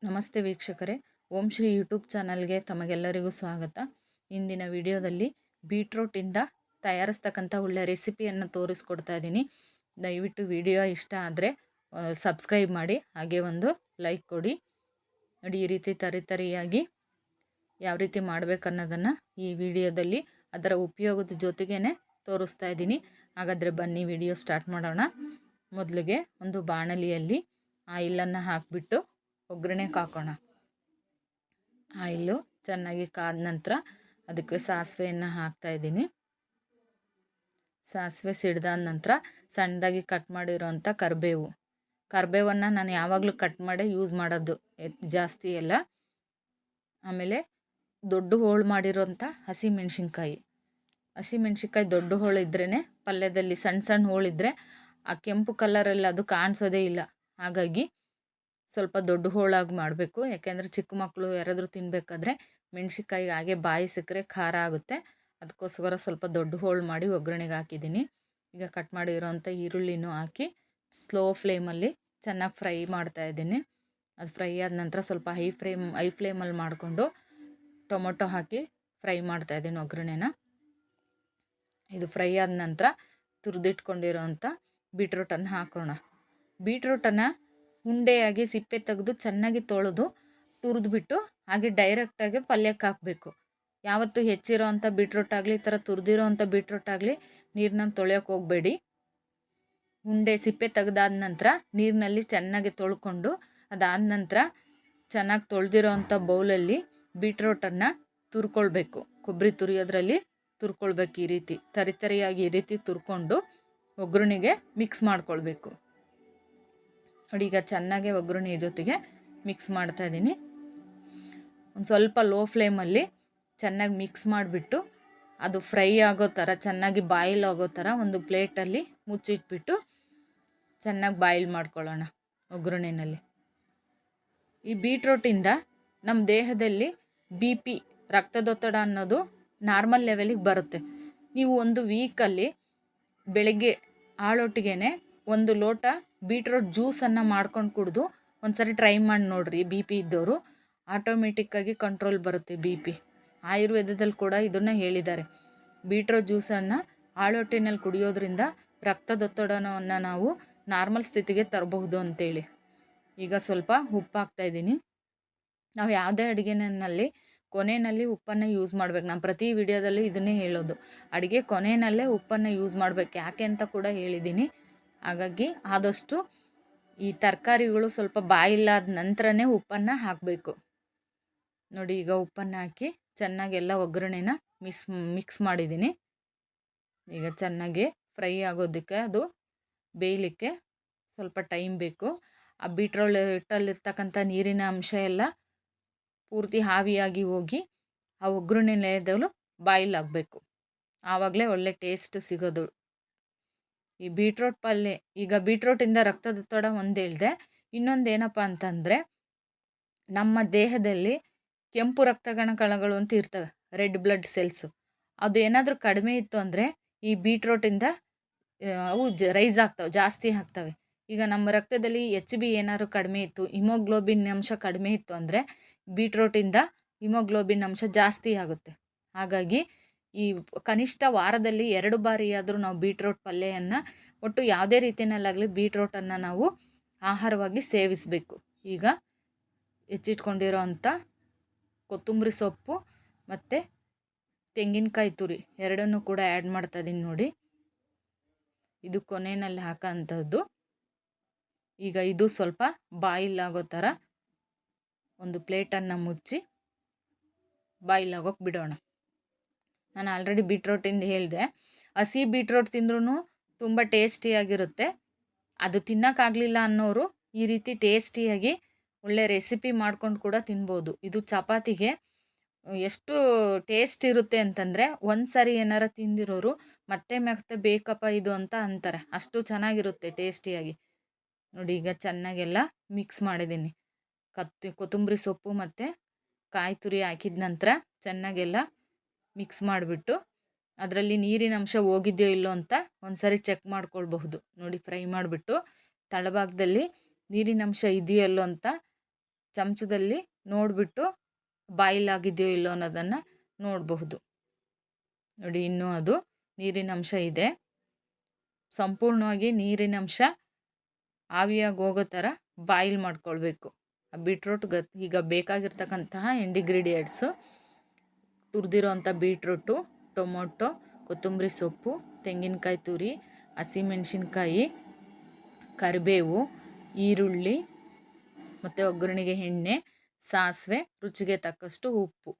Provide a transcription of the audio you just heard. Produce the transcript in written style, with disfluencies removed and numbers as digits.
ನಮಸ್ತೆ ವೀಕ್ಷಕರೇ, ಓಂ ಶ್ರೀ ಯೂಟ್ಯೂಬ್ ಚಾನಲ್ಗೆ ತಮಗೆಲ್ಲರಿಗೂ ಸ್ವಾಗತ. ಇಂದಿನ ವಿಡಿಯೋದಲ್ಲಿ ಬೀಟ್ರೂಟಿಂದ ತಯಾರಿಸ್ತಕ್ಕಂಥ ಒಳ್ಳೆಯ ರೆಸಿಪಿಯನ್ನು ತೋರಿಸ್ಕೊಡ್ತಾ ಇದ್ದೀನಿ. ದಯವಿಟ್ಟು ವಿಡಿಯೋ ಇಷ್ಟ ಆದರೆ ಸಬ್ಸ್ಕ್ರೈಬ್ ಮಾಡಿ, ಹಾಗೆ ಒಂದು ಲೈಕ್ ಕೊಡಿ. ನೋಡಿ, ಈ ರೀತಿ ತರಿಯಾಗಿ ಯಾವ ರೀತಿ ಮಾಡಬೇಕನ್ನೋದನ್ನು ಈ ವಿಡಿಯೋದಲ್ಲಿ ಅದರ ಉಪಯೋಗದ ಜೊತೆಗೇ ತೋರಿಸ್ತಾ ಇದ್ದೀನಿ. ಹಾಗಾದರೆ ಬನ್ನಿ ವಿಡಿಯೋ ಸ್ಟಾರ್ಟ್ ಮಾಡೋಣ. ಮೊದಲಿಗೆ ಒಂದು ಬಾಣಲಿಯಲ್ಲಿ ಆಯಿಲನ್ನು ಹಾಕಿಬಿಟ್ಟು ಒಗ್ಗರಣೆಗೆ ಹಾಕೋಣ. ಆಯಿಲು ಚೆನ್ನಾಗಿ ಕಾದ ನಂತರ ಅದಕ್ಕೆ ಸಾಸಿವೆಯನ್ನು ಹಾಕ್ತಾಯಿದ್ದೀನಿ. ಸಾಸಿವೆ ಸಿಡ್ದಾದ ನಂತರ ಸಣ್ಣದಾಗಿ ಕಟ್ ಮಾಡಿರೋಂಥ ಕರಿಬೇವನ್ನು ನಾನು ಯಾವಾಗಲೂ ಕಟ್ ಮಾಡಿ ಯೂಸ್ ಮಾಡೋದು, ಜಾಸ್ತಿ ಎಲ್ಲ. ಆಮೇಲೆ ದೊಡ್ಡ ಹೋಳು ಮಾಡಿರೋಂಥ ಹಸಿಮೆಣ್ಸಿನ್ಕಾಯಿ ದೊಡ್ಡ ಹೋಳು ಇದ್ರೇ ಪಲ್ಯದಲ್ಲಿ, ಸಣ್ಣ ಸಣ್ಣ ಹೋಳಿದ್ರೆ ಆ ಕೆಂಪು ಕಲರಲ್ಲಿ ಅದು ಕಾಣಿಸೋದೇ ಇಲ್ಲ. ಹಾಗಾಗಿ ಸ್ವಲ್ಪ ದೊಡ್ಡ ಹೋಳಾಗಿ ಮಾಡಬೇಕು, ಯಾಕೆಂದರೆ ಚಿಕ್ಕ ಮಕ್ಕಳು ಯಾರಾದರೂ ತಿನ್ನಬೇಕಾದ್ರೆ ಮೆಣ್ಸಿನ್ಕಾಯಿ ಹಾಗೆ ಬಾಯಿ ಸಿಕ್ಕರೆ ಖಾರ ಆಗುತ್ತೆ. ಅದಕ್ಕೋಸ್ಕರ ಸ್ವಲ್ಪ ದೊಡ್ಡ ಹೋಳು ಮಾಡಿ ಒಗ್ಗರಣೆಗೆ ಹಾಕಿದ್ದೀನಿ. ಈಗ ಕಟ್ ಮಾಡಿರೋಂಥ ಈರುಳ್ಳಿನೂ ಹಾಕಿ ಸ್ಲೋ ಫ್ಲೇಮಲ್ಲಿ ಚೆನ್ನಾಗಿ ಫ್ರೈ ಮಾಡ್ತಾಯಿದ್ದೀನಿ. ಅದು ಫ್ರೈ ಆದ ನಂತರ ಸ್ವಲ್ಪ ಹೈ ಫ್ಲೇಮಲ್ಲಿ ಮಾಡಿಕೊಂಡು ಟೊಮೊಟೊ ಹಾಕಿ ಫ್ರೈ ಮಾಡ್ತಾಯಿದ್ದೀನಿ ಒಗ್ಗರಣೆನ. ಇದು ಫ್ರೈ ಆದ ನಂತರ ತುರಿದಿಟ್ಕೊಂಡಿರೋಂಥ ಬೀಟ್ರೂಟನ್ನು ಹಾಕೋಣ. ಬೀಟ್ರೂಟನ್ನು ಉಂಡೆಯಾಗಿ ಸಿಪ್ಪೆ ತೆಗೆದು ಚೆನ್ನಾಗಿ ತೊಳೆದು ತುರಿದ್ಬಿಟ್ಟು ಹಾಗೆ ಡೈರೆಕ್ಟಾಗಿ ಪಲ್ಯಕ್ಕೆ ಹಾಕಬೇಕು. ಯಾವತ್ತೂ ಹೆಚ್ಚಿರೋ ಅಂಥ ಬೀಟ್ರೂಟ್ ಆಗಲಿ, ಈ ಥರ ತುರಿದಿರೋ ಅಂಥ ಬೀಟ್ರೂಟ್ ಆಗಲಿ ನೀರಿನಲ್ಲಿ ತೊಳೆಯೋಕೆ ಹೋಗಬೇಡಿ. ಉಂಡೆ ಸಿಪ್ಪೆ ತೆಗೆದಾದ ನಂತರ ನೀರಿನಲ್ಲಿ ಚೆನ್ನಾಗಿ ತೊಳ್ಕೊಂಡು, ಅದಾದ ನಂತರ ಚೆನ್ನಾಗಿ ತೊಳೆದಿರೋ ಅಂಥ ಬೌಲಲ್ಲಿ ಬೀಟ್ರೂಟನ್ನು ತುರ್ಕೊಳ್ಬೇಕು. ಕೊಬ್ಬರಿ ತುರಿಯೋದ್ರಲ್ಲಿ ತುರ್ಕೊಳ್ಬೇಕು. ಈ ರೀತಿ ತರಿಯಾಗಿ ಈ ರೀತಿ ತುರ್ಕೊಂಡು ಒಗ್ಗರಣೆಗೆ ಮಿಕ್ಸ್ ಮಾಡ್ಕೊಳ್ಬೇಕು. ನೋಡಿ, ಈಗ ಚೆನ್ನಾಗಿ ಒಗ್ಗರಣೆ ಜೊತೆಗೆ ಮಿಕ್ಸ್ ಮಾಡ್ತಾಯಿದ್ದೀನಿ. ಒಂದು ಸ್ವಲ್ಪ ಲೋ ಫ್ಲೇಮಲ್ಲಿ ಚೆನ್ನಾಗಿ ಮಿಕ್ಸ್ ಮಾಡಿಬಿಟ್ಟು ಅದು ಫ್ರೈ ಆಗೋ ಥರ, ಚೆನ್ನಾಗಿ ಬಾಯ್ಲ್ ಆಗೋ ಥರ ಒಂದು ಪ್ಲೇಟಲ್ಲಿ ಮುಚ್ಚಿಟ್ಬಿಟ್ಟು ಚೆನ್ನಾಗಿ ಬಾಯ್ಲ್ ಮಾಡ್ಕೊಳ್ಳೋಣ ಒಗ್ಗರಣೆಯಲ್ಲಿ. ಈ ಬೀಟ್ರೂಟಿಂದ ನಮ್ಮ ದೇಹದಲ್ಲಿ BP, ರಕ್ತದೊತ್ತಡ ಅನ್ನೋದು ನಾರ್ಮಲ್ ಲೆವೆಲಿಗೆ ಬರುತ್ತೆ. ನೀವು ಒಂದು ವೀಕಲ್ಲಿ ಬೆಳಗ್ಗೆ ಹಾಳೊಟ್ಟಿಗೆ 1 ಲೋಟ ಬೀಟ್ರೂಟ್ ಜ್ಯೂಸನ್ನು ಮಾಡ್ಕೊಂಡು ಕುಡಿದು ಒಂದ್ಸರಿ ಟ್ರೈ ಮಾಡಿ ನೋಡಿರಿ. BP ಇದ್ದವರು ಆಟೋಮೆಟಿಕ್ಕಾಗಿ ಕಂಟ್ರೋಲ್ ಬರುತ್ತೆ BP. ಆಯುರ್ವೇದದಲ್ಲಿ ಕೂಡ ಇದನ್ನು ಹೇಳಿದ್ದಾರೆ. ಬೀಟ್ರೂಟ್ ಜ್ಯೂಸನ್ನು ಹಾಳೊಟ್ಟಿನಲ್ಲಿ ಕುಡಿಯೋದ್ರಿಂದ ರಕ್ತದೊತ್ತಡವನ್ನು ನಾವು ನಾರ್ಮಲ್ ಸ್ಥಿತಿಗೆ ತರಬಹುದು ಅಂತೇಳಿ. ಈಗ ಸ್ವಲ್ಪ ಉಪ್ಪು ಹಾಕ್ತಾಯಿದ್ದೀನಿ. ನಾವು ಯಾವುದೇ ಅಡುಗೆನಲ್ಲಿ ಕೊನೆಯಲ್ಲಿ ಉಪ್ಪನ್ನು ಯೂಸ್ ಮಾಡ್ಬೇಕು. ನಾನು ಪ್ರತಿ ವಿಡಿಯೋದಲ್ಲಿ ಇದನ್ನೇ ಹೇಳೋದು, ಅಡುಗೆ ಕೊನೆಯಲ್ಲೇ ಉಪ್ಪನ್ನು ಯೂಸ್ ಮಾಡಬೇಕು. ಯಾಕೆ ಅಂತ ಕೂಡ ಹೇಳಿದ್ದೀನಿ. ಹಾಗಾಗಿ ಆದಷ್ಟು ಈ ತರಕಾರಿಗಳು ಸ್ವಲ್ಪ ಬಾಯಿಲಾದ ನಂತರನೇ ಉಪ್ಪನ್ನು ಹಾಕಬೇಕು. ನೋಡಿ, ಈಗ ಉಪ್ಪನ್ನು ಹಾಕಿ ಚೆನ್ನಾಗೆಲ್ಲ ಒಗ್ಗರಣೆನ ಮಿಕ್ಸ್ ಮಾಡಿದ್ದೀನಿ. ಈಗ ಚೆನ್ನಾಗಿ ಫ್ರೈ ಆಗೋದಕ್ಕೆ, ಅದು ಬೇಯಲಿಕ್ಕೆ ಸ್ವಲ್ಪ ಟೈಮ್ ಬೇಕು. ಆ ಬೀಟ್ರೂಟಲ್ಲಿರ್ತಕ್ಕಂಥ ನೀರಿನ ಅಂಶ ಎಲ್ಲ ಪೂರ್ತಿ ಆವಿಯಾಗಿ ಹೋಗಿ ಆ ಒಗ್ಗರಣೆಲೆದಲು ಬಾಯ್ಲ್ ಆಗಬೇಕು. ಆವಾಗಲೇ ಒಳ್ಳೆ ಟೇಸ್ಟ್ ಸಿಗೋದು ಈ ಬೀಟ್ರೂಟ್ ಪಲ್ಯ. ಈಗ ಬೀಟ್ರೂಟಿಂದ ರಕ್ತದೊತ್ತಡ ಒಂದು ಹೇಳಿದೆ. ಇನ್ನೊಂದು ಏನಪ್ಪ ಅಂತಂದರೆ, ನಮ್ಮ ದೇಹದಲ್ಲಿ ಕೆಂಪು ರಕ್ತಕಣಗಳು ಅಂತ ಇರ್ತವೆ, ರೆಡ್ ಬ್ಲಡ್ ಸೆಲ್ಸು. ಅದು ಏನಾದರೂ ಕಡಿಮೆ ಇತ್ತು ಅಂದರೆ ಈ ಬೀಟ್ರೂಟಿಂದ ಅವು ರೈಸ್ ಆಗ್ತವೆ, ಜಾಸ್ತಿ ಆಗ್ತವೆ. ಈಗ ನಮ್ಮ ರಕ್ತದಲ್ಲಿ HB ಏನಾದ್ರು ಕಡಿಮೆ ಇತ್ತು, ಹಿಮೋಗ್ಲೋಬಿನ್ ಅಂಶ ಕಡಿಮೆ ಇತ್ತು ಅಂದರೆ ಬೀಟ್ರೂಟಿಂದ ಹಿಮೋಗ್ಲೋಬಿನ್ ಅಂಶ ಜಾಸ್ತಿ ಆಗುತ್ತೆ. ಹಾಗಾಗಿ ಈ ಕನಿಷ್ಠ ವಾರದಲ್ಲಿ 2 ಬಾರಿಯಾದರೂ ನಾವು ಬೀಟ್ರೂಟ್ ಪಲ್ಯವನ್ನು, ಒಟ್ಟು ಯಾವುದೇ ರೀತಿಯಲ್ಲಾಗಲಿ ಬೀಟ್ರೂಟನ್ನು ನಾವು ಆಹಾರವಾಗಿ ಸೇವಿಸಬೇಕು. ಈಗ ಹೆಚ್ಚಿಟ್ಕೊಂಡಿರೋ ಅಂಥ ಕೊತ್ತಂಬರಿ ಸೊಪ್ಪು ಮತ್ತು ತೆಂಗಿನಕಾಯಿ ತುರಿ ಎರಡನ್ನೂ ಕೂಡ ಆ್ಯಡ್ ಮಾಡ್ತಾಯಿದ್ದೀನಿ. ನೋಡಿ, ಇದು ಕೊನೆಯಲ್ಲಿ ಹಾಕೋ ಅಂಥದ್ದು. ಈಗ ಇದು ಸ್ವಲ್ಪ ಬಾಯ್ಲ್ ಆಗೋ ಥರ ಒಂದು ಪ್ಲೇಟನ್ನು ಮುಚ್ಚಿ ಬಾಯ್ಲ್ ಆಗೋಕ್ಕೆ ಬಿಡೋಣ. ನಾನು ಆಲ್ರೆಡಿ ಬೀಟ್ರೂಟಿಂದ ಹೇಳಿದೆ, ಹಸಿ ಬೀಟ್ರೂಟ್ ತಿಂದ್ರೂ ತುಂಬ ಟೇಸ್ಟಿಯಾಗಿರುತ್ತೆ. ಅದು ತಿನ್ನೋಕ್ಕಾಗಲಿಲ್ಲ ಅನ್ನೋರು ಈ ರೀತಿ ಟೇಸ್ಟಿಯಾಗಿ ಒಳ್ಳೆ ರೆಸಿಪಿ ಮಾಡ್ಕೊಂಡು ಕೂಡ ತಿನ್ಬೋದು. ಇದು ಚಪಾತಿಗೆ ಎಷ್ಟು ಟೇಸ್ಟ್ ಇರುತ್ತೆ ಅಂತಂದರೆ, ಒಂದು ಸಾರಿ ಏನಾರ ತಿಂದಿರೋರು ಮತ್ತೆ ಮತ್ತೆ ಬೇಕಪ್ಪ ಇದು ಅಂತ ಅಂತಾರೆ, ಅಷ್ಟು ಚೆನ್ನಾಗಿರುತ್ತೆ ಟೇಸ್ಟಿಯಾಗಿ. ನೋಡಿ, ಈಗ ಚೆನ್ನಾಗೆಲ್ಲ ಮಿಕ್ಸ್ ಮಾಡಿದ್ದೀನಿ. ಕೊತ್ತಂಬರಿ ಸೊಪ್ಪು ಮತ್ತು ಕಾಯಿ ತುರಿ ಹಾಕಿದ ನಂತರ ಚೆನ್ನಾಗೆಲ್ಲ ಮಿಕ್ಸ್ ಮಾಡಿಬಿಟ್ಟು ಅದರಲ್ಲಿ ನೀರಿನ ಅಂಶ ಹೋಗಿದೆಯೋ ಇಲ್ಲೋ ಅಂತ ಒಂದು ಸಾರಿ ಚೆಕ್ ಮಾಡ್ಕೊಳ್ಬಹುದು. ನೋಡಿ, ಫ್ರೈ ಮಾಡಿಬಿಟ್ಟು ತಳಭಾಗದಲ್ಲಿ ನೀರಿನ ಅಂಶ ಇದೆಯೋ ಇಲ್ಲೋ ಅಂತ ಚಮಚದಲ್ಲಿ ನೋಡಿಬಿಟ್ಟು ಬಾಯ್ಲ್ ಆಗಿದೆಯೋ ಇಲ್ಲೋ ಅನ್ನೋದನ್ನು ನೋಡಬಹುದು. ನೋಡಿ, ಇನ್ನೂ ಅದು ನೀರಿನ ಅಂಶ ಇದೆ. ಸಂಪೂರ್ಣವಾಗಿ ನೀರಿನ ಅಂಶ ಆವಿಯಾಗಿ ಹೋಗೋ ಥರ ಬಾಯ್ಲ್ ಮಾಡ್ಕೊಳ್ಬೇಕು. ಬೀಟ್ರೂಟ್ ಈಗ ಬೇಕಾಗಿರ್ತಕ್ಕಂತಹ ಇಂಡಿಗ್ರೀಡಿಯೆಂಟ್ಸು: ತುರಿದಿರೋ ಅಂಥ ಬೀಟ್ರೂಟು, ಟೊಮೊಟೊ, ಕೊತ್ತಂಬರಿ ಸೊಪ್ಪು, ತೆಂಗಿನಕಾಯಿ ತುರಿ, ಹಸಿಮೆಣಸಿನ್ಕಾಯಿ, ಕರಿಬೇವು, ಈರುಳ್ಳಿ ಮತ್ತು ಒಗ್ಗರಣೆಗೆ ಎಣ್ಣೆ, ಸಾಸಿವೆ, ರುಚಿಗೆ ತಕ್ಕಷ್ಟು ಉಪ್ಪು.